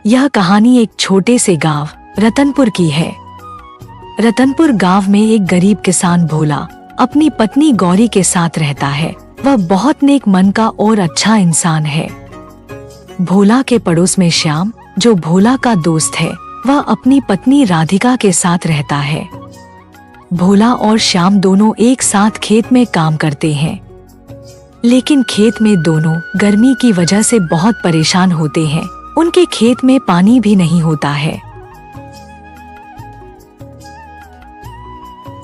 यह कहानी एक छोटे से गांव रतनपुर की है। रतनपुर गांव में एक गरीब किसान भोला अपनी पत्नी गौरी के साथ रहता है। वह बहुत नेक मन का और अच्छा इंसान है। भोला के पड़ोस में श्याम, जो भोला का दोस्त है, वह अपनी पत्नी राधिका के साथ रहता है। भोला और श्याम दोनों एक साथ खेत में काम करते हैं, लेकिन खेत में दोनों गर्मी की वजह से बहुत परेशान होते हैं। उनके खेत में पानी भी नहीं होता है।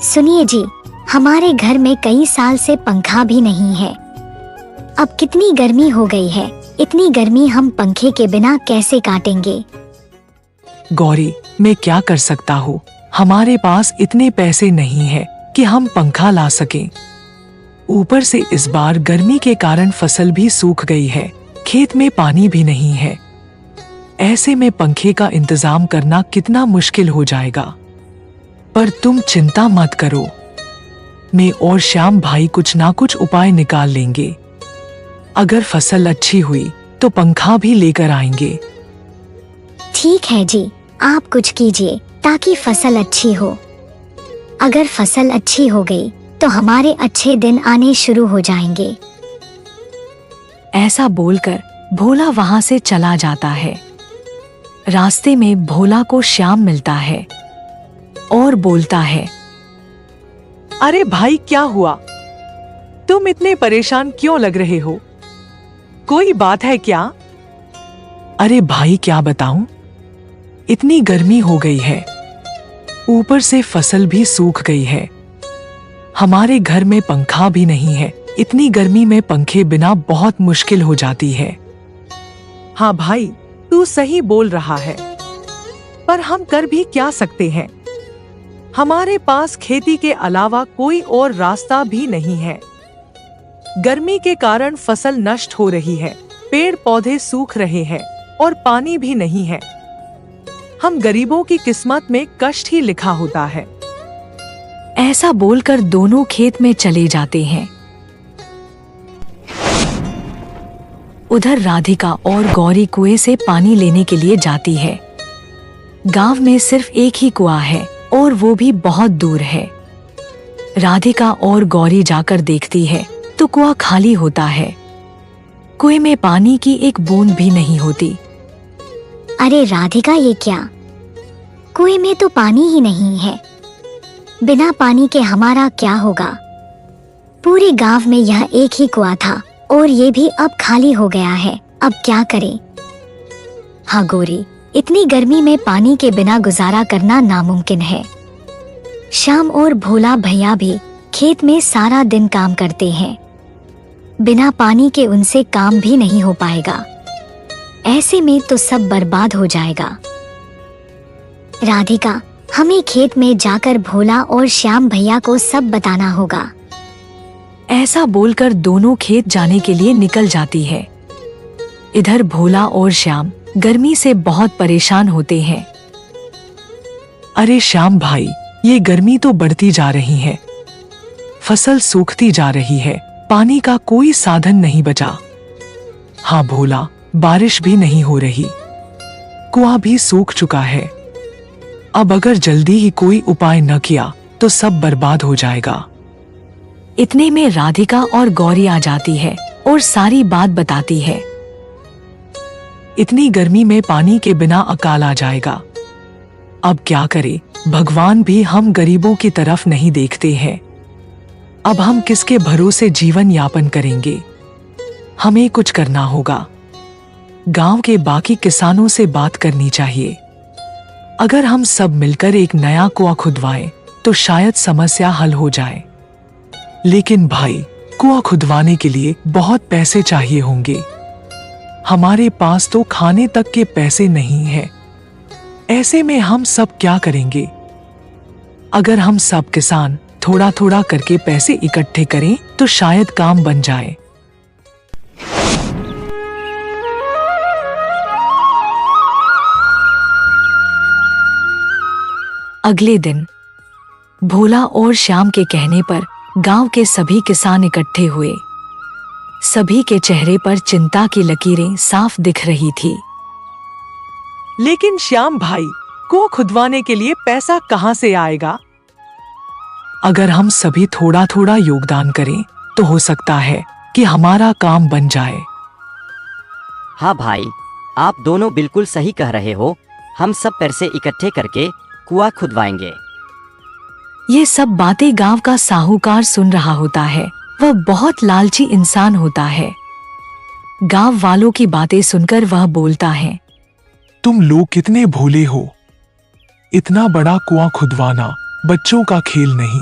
सुनिए जी, हमारे घर में कई साल से पंखा भी नहीं है। अब कितनी गर्मी हो गई है, इतनी गर्मी हम पंखे के बिना कैसे काटेंगे? गौरी, मैं क्या कर सकता हूँ? हमारे पास इतने पैसे नहीं है कि हम पंखा ला सकें। ऊपर से इस बार गर्मी के कारण फसल भी सूख गई है, खेत में पानी भी नहीं है। ऐसे में पंखे का इंतजाम करना कितना मुश्किल हो जाएगा। पर तुम चिंता मत करो, मैं और श्याम भाई कुछ ना कुछ उपाय निकाल लेंगे। अगर फसल अच्छी हुई तो पंखा भी लेकर आएंगे। ठीक है जी, आप कुछ कीजिए ताकि फसल अच्छी हो। अगर फसल अच्छी हो गई तो हमारे अच्छे दिन आने शुरू हो जाएंगे। ऐसा बोलकर भोला वहां से चला जाता है। रास्ते में भोला को श्याम मिलता है और बोलता है, अरे भाई, क्या हुआ? तुम इतने परेशान क्यों लग रहे हो? कोई बात है क्या? अरे भाई, क्या बताऊं? इतनी गर्मी हो गई है, ऊपर से फसल भी सूख गई है। हमारे घर में पंखा भी नहीं है। इतनी गर्मी में पंखे बिना बहुत मुश्किल हो जाती है। हाँ भाई, तू सही बोल रहा है, पर हम कर भी क्या सकते हैं? हमारे पास खेती के अलावा कोई और रास्ता भी नहीं है। गर्मी के कारण फसल नष्ट हो रही है, पेड़ पौधे सूख रहे हैं और पानी भी नहीं है। हम गरीबों की किस्मत में कष्ट ही लिखा होता है। ऐसा बोलकर दोनों खेत में चले जाते हैं। उधर राधिका और गौरी कुएं से पानी लेने के लिए जाती है। गांव में सिर्फ एक ही कुआं है और वो भी बहुत दूर है। राधिका और गौरी जाकर देखती है तो कुआं खाली होता है। कुएं में पानी की एक बूंद भी नहीं होती। अरे राधिका, ये क्या? कुएं में तो पानी ही नहीं है। बिना पानी के हमारा क्या होगा? पूरे गांव में यह एक ही कुआं था और ये भी अब खाली हो गया है। अब क्या करें? हाँ गौरी, इतनी गर्मी में पानी के बिना गुजारा करना नामुमकिन है। श्याम और भोला भैया भी खेत में सारा दिन काम करते हैं। बिना पानी के उनसे काम भी नहीं हो पाएगा। ऐसे में तो सब बर्बाद हो जाएगा। राधिका, हमें खेत में जाकर भोला और श्याम भैया को सब बताना होगा। ऐसा बोलकर दोनों खेत जाने के लिए निकल जाती है। इधर भोला और श्याम गर्मी से बहुत परेशान होते हैं। अरे श्याम भाई, ये गर्मी तो बढ़ती जा रही है, फसल सूखती जा रही है, पानी का कोई साधन नहीं बचा। हाँ भोला, बारिश भी नहीं हो रही, कुआं भी सूख चुका है। अब अगर जल्दी ही कोई उपाय न किया तो सब बर्बाद हो जाएगा। इतने में राधिका और गौरी आ जाती है और सारी बात बताती है। इतनी गर्मी में पानी के बिना अकाल आ जाएगा। अब क्या करें? भगवान भी हम गरीबों की तरफ नहीं देखते हैं। अब हम किसके भरोसे जीवन यापन करेंगे? हमें कुछ करना होगा। गांव के बाकी किसानों से बात करनी चाहिए। अगर हम सब मिलकर एक नया कुआं खुदवाएं तो शायद समस्या हल हो जाए। लेकिन भाई, कुआं खुदवाने के लिए बहुत पैसे चाहिए होंगे। हमारे पास तो खाने तक के पैसे नहीं हैं। ऐसे में हम सब क्या करेंगे? अगर हम सब किसान थोड़ा थोड़ा करके पैसे इकट्ठे करें तो शायद काम बन जाए। अगले दिन भोला और श्याम के कहने पर गांव के सभी किसान इकट्ठे हुए। सभी के चेहरे पर चिंता की लकीरें साफ दिख रही थी। लेकिन श्याम भाई, कुआं खुदवाने के लिए पैसा कहाँ से आएगा? अगर हम सभी थोड़ा थोड़ा योगदान करें तो हो सकता है कि हमारा काम बन जाए। हाँ भाई, आप दोनों बिल्कुल सही कह रहे हो। हम सब पैसे इकट्ठे करके कुआं खुदवाएंगे। ये सब बातें गांव का साहूकार सुन रहा होता है। वह बहुत लालची इंसान होता है। गांव वालों की बातें सुनकर वह बोलता है, तुम लोग कितने भोले हो। इतना बड़ा कुआं खुदवाना बच्चों का खेल नहीं।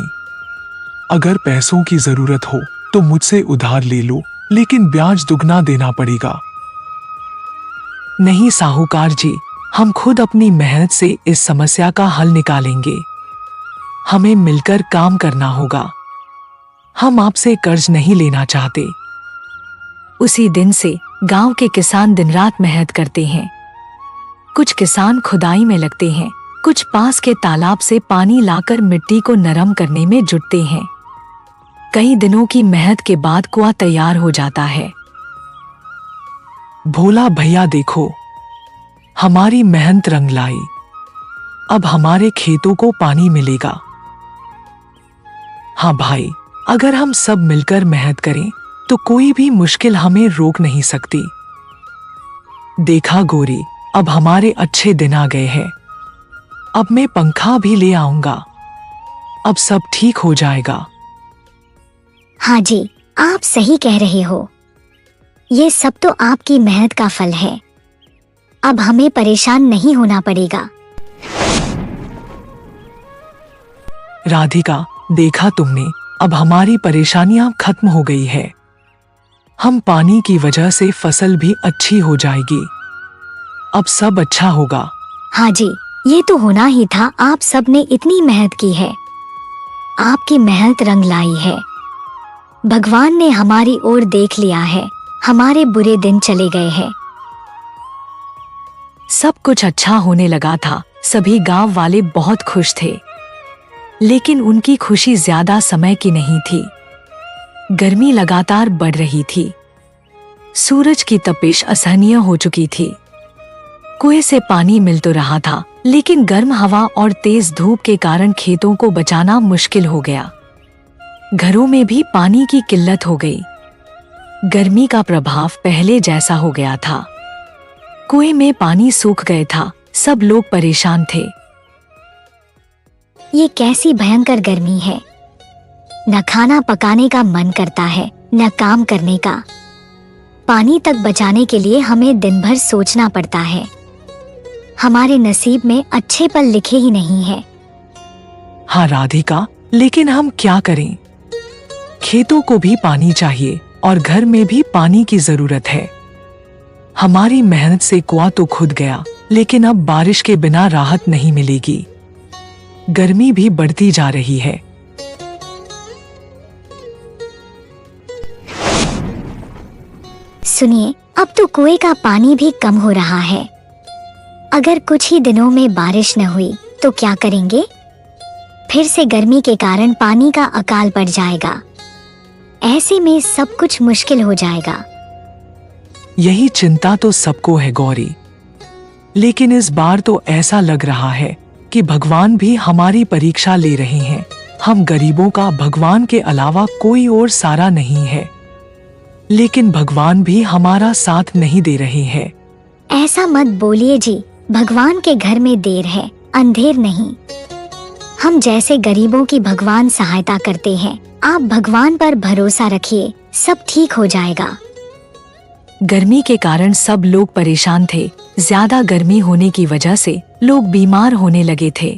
अगर पैसों की जरूरत हो तो मुझसे उधार ले लो, लेकिन ब्याज दुगना देना पड़ेगा। नहीं साहूकार जी, हम खुद अपनी मेहनत से इस समस्या का हल निकालेंगे। हमें मिलकर काम करना होगा। हम आपसे कर्ज नहीं लेना चाहते। उसी दिन से गांव के किसान दिन रात मेहनत करते हैं। कुछ किसान खुदाई में लगते हैं, कुछ पास के तालाब से पानी लाकर मिट्टी को नरम करने में जुटते हैं। कई दिनों की मेहनत के बाद कुआं तैयार हो जाता है। भोला भैया देखो, हमारी मेहनत रंग लाई। अब हमारे खेतों को पानी मिलेगा। हाँ भाई, अगर हम सब मिलकर मेहनत करें तो कोई भी मुश्किल हमें रोक नहीं सकती। देखा गौरी, अब हमारे अच्छे दिन आ गए हैं। अब मैं पंखा भी ले आऊंगा। अब सब ठीक हो जाएगा। हाँ जी, आप सही कह रहे हो। ये सब तो आपकी मेहनत का फल है। अब हमें परेशान नहीं होना पड़ेगा। राधिका, देखा तुमने, अब हमारी परेशानियां खत्म हो गई है। हम पानी की वजह से फसल भी अच्छी हो जाएगी। अब सब अच्छा होगा। हाँ जी, ये तो होना ही था। आप सब ने इतनी मेहनत की है। आपकी मेहनत रंग लाई है। भगवान ने हमारी ओर देख लिया है। हमारे बुरे दिन चले गए हैं। सब कुछ अच्छा होने लगा था। सभी गांव वाले बहुत खुश थे, लेकिन उनकी खुशी ज्यादा समय की नहीं थी। गर्मी लगातार बढ़ रही थी। सूरज की तपिश असहनीय हो चुकी थी। कुएं से पानी मिल तो रहा था, लेकिन गर्म हवा और तेज धूप के कारण खेतों को बचाना मुश्किल हो गया। घरों में भी पानी की किल्लत हो गई। गर्मी का प्रभाव पहले जैसा हो गया था। कुएं में पानी सूख गया था। सब लोग परेशान थे। ये कैसी भयंकर गर्मी है। न खाना पकाने का मन करता है, न काम करने का। पानी तक बचाने के लिए हमें दिन भर सोचना पड़ता है। हमारे नसीब में अच्छे पल लिखे ही नहीं है। हाँ राधिका, लेकिन हम क्या करें? खेतों को भी पानी चाहिए और घर में भी पानी की जरूरत है। हमारी मेहनत से कुआं तो खुद गया, लेकिन अब बारिश के बिना राहत नहीं मिलेगी। गर्मी भी बढ़ती जा रही है। सुनिए, अब तो कुएं का पानी भी कम हो रहा है। अगर कुछ ही दिनों में बारिश न हुई तो क्या करेंगे? फिर से गर्मी के कारण पानी का अकाल पड़ जाएगा। ऐसे में सब कुछ मुश्किल हो जाएगा। यही चिंता तो सबको है गौरी, लेकिन इस बार तो ऐसा लग रहा है कि भगवान भी हमारी परीक्षा ले रहे हैं। हम गरीबों का भगवान के अलावा कोई और सहारा नहीं है, लेकिन भगवान भी हमारा साथ नहीं दे रहे हैं। ऐसा मत बोलिए जी, भगवान के घर में देर है, अंधेर नहीं। हम जैसे गरीबों की भगवान सहायता करते हैं। आप भगवान पर भरोसा रखिए, सब ठीक हो जाएगा। गर्मी के कारण सब लोग परेशान थे। ज्यादा गर्मी होने की वजह से लोग बीमार होने लगे थे।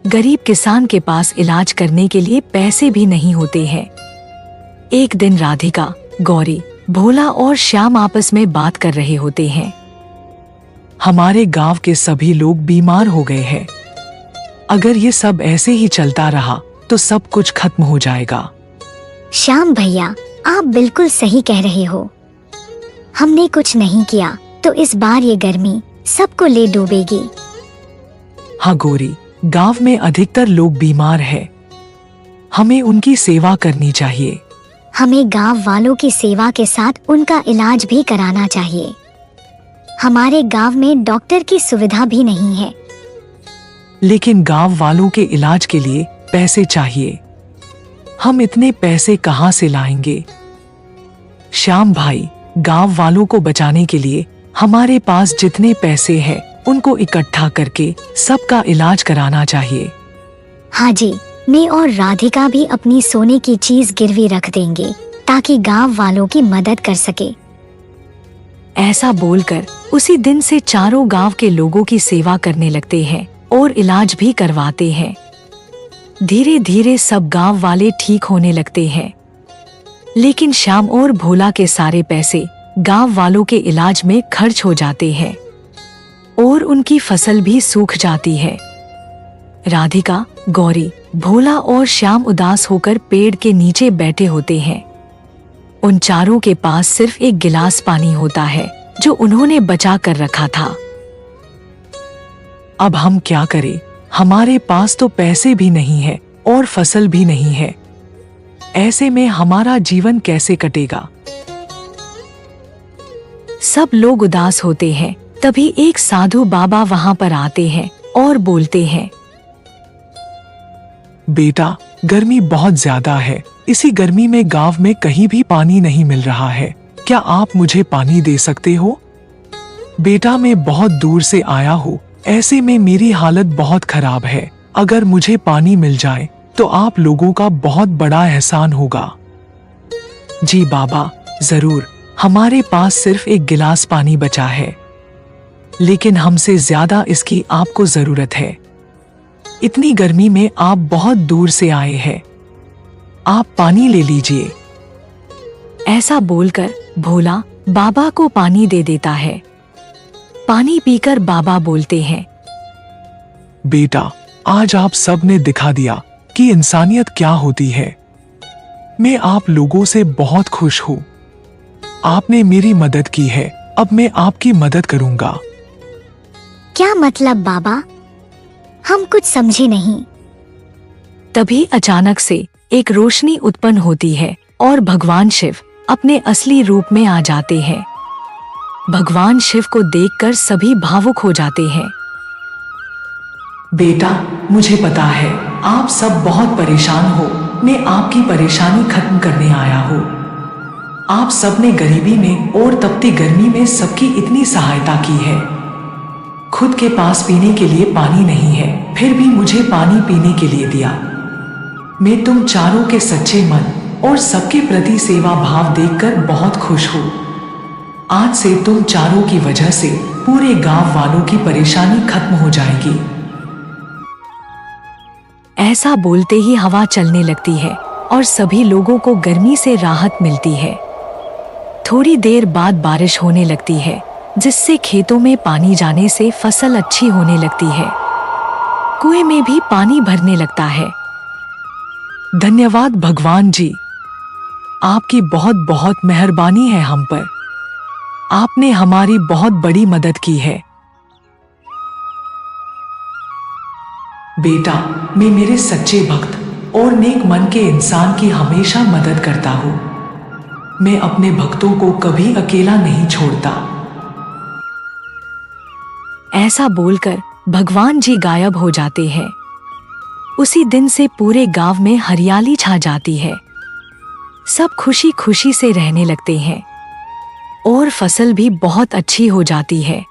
गरीब किसान के पास इलाज करने के लिए पैसे भी नहीं होते हैं। एक दिन राधिका, गौरी, भोला और श्याम आपस में बात कर रहे होते हैं। हमारे गांव के सभी लोग बीमार हो गए हैं। अगर ये सब ऐसे ही चलता रहा तो सब कुछ खत्म हो जाएगा। श्याम भैया, आप बिल्कुल सही कह रहे हो। हमने कुछ नहीं किया तो इस बार ये गर्मी सबको ले डूबेगी। हाँ गौरी, गांव में अधिकतर लोग बीमार हैं। हमें उनकी सेवा करनी चाहिए। हमें गांव वालों की सेवा के साथ उनका इलाज भी कराना चाहिए। हमारे गांव में डॉक्टर की सुविधा भी नहीं है। लेकिन गांव वालों के इलाज के लिए पैसे चाहिए। हम इतने पैसे कहां से लाएंगे? श्याम भाई, गांव वालों को बचाने के लिए हमारे पास जितने पैसे हैं उनको इकट्ठा करके सबका इलाज कराना चाहिए। हाँ जी, मैं और राधिका भी अपनी सोने की चीज गिरवी रख देंगे ताकि गांव वालों की मदद कर सके। ऐसा बोलकर उसी दिन से चारों गांव के लोगों की सेवा करने लगते हैं और इलाज भी करवाते हैं। धीरे धीरे सब गांव वाले ठीक होने लगते हैं। लेकिन श्याम और भोला के सारे पैसे गांव वालों के इलाज में खर्च हो जाते हैं और उनकी फसल भी सूख जाती है। राधिका, गौरी, भोला और श्याम उदास होकर पेड़ के नीचे बैठे होते हैं। उन चारों के पास सिर्फ एक गिलास पानी होता है जो उन्होंने बचा कर रखा था। अब हम क्या करें? हमारे पास तो पैसे भी नहीं है और फसल भी नहीं है। ऐसे में हमारा जीवन कैसे कटेगा? सब लोग उदास होते हैं। तभी एक साधु बाबा वहां पर आते हैं और बोलते हैं, बेटा, गर्मी बहुत ज्यादा है। इसी गर्मी में गांव में कहीं भी पानी नहीं मिल रहा है। क्या आप मुझे पानी दे सकते हो? बेटा, मैं बहुत दूर से आया हूँ। ऐसे में मेरी हालत बहुत खराब है। अगर मुझे पानी मिल जाए तो आप लोगों का बहुत बड़ा एहसान होगा। जी बाबा, जरूर। हमारे पास सिर्फ एक गिलास पानी बचा है, लेकिन हमसे ज्यादा इसकी आपको जरूरत है। इतनी गर्मी में आप बहुत दूर से आए हैं। आप पानी ले लीजिए। ऐसा बोलकर भोला बाबा को पानी दे देता है। पानी पीकर बाबा बोलते हैं, बेटा, आज आप सब ने दिखा दिया कि इंसानियत क्या होती है। मैं आप लोगों से बहुत खुश हूँ। आपने मेरी मदद की है, अब मैं आपकी मदद करूंगा। क्या मतलब बाबा? हम कुछ समझे नहीं। तभी अचानक से एक रोशनी उत्पन्न होती है और भगवान शिव अपने असली रूप में आ जाते हैं। भगवान शिव को देखकर सभी भावुक हो जाते हैं। बेटा, मुझे पता है आप सब बहुत परेशान हो। मैं आपकी परेशानी खत्म करने आया हूँ। आप सबने गरीबी में और तपती गर्मी में सबकी इतनी सहायता की है। खुद के पास पीने के लिए पानी नहीं है, फिर भी मुझे पानी पीने के लिए दिया। मैं तुम चारों के सच्चे मन और सबके प्रति सेवा भाव देखकर बहुत खुश हूँ। आज से तुम चारों की वजह से पूरे गांव वालों की परेशानी खत्म हो जाएगी। ऐसा बोलते ही हवा चलने लगती है और सभी लोगों को गर्मी से राहत मिलती है। थोड़ी देर बाद बारिश होने लगती है, जिससे खेतों में पानी जाने से फसल अच्छी होने लगती है। कुएं में भी पानी भरने लगता है। धन्यवाद भगवान जी, आपकी बहुत बहुत मेहरबानी है हम पर। आपने हमारी बहुत बड़ी मदद की है। बेटा, मैं मेरे सच्चे भक्त और नेक मन के इंसान की हमेशा मदद करता हूँ। मैं अपने भक्तों को कभी अकेला नहीं छोड़ता। ऐसा बोलकर भगवान जी गायब हो जाते हैं। उसी दिन से पूरे गांव में हरियाली छा जाती है। सब खुशी खुशी से रहने लगते हैं और फसल भी बहुत अच्छी हो जाती है।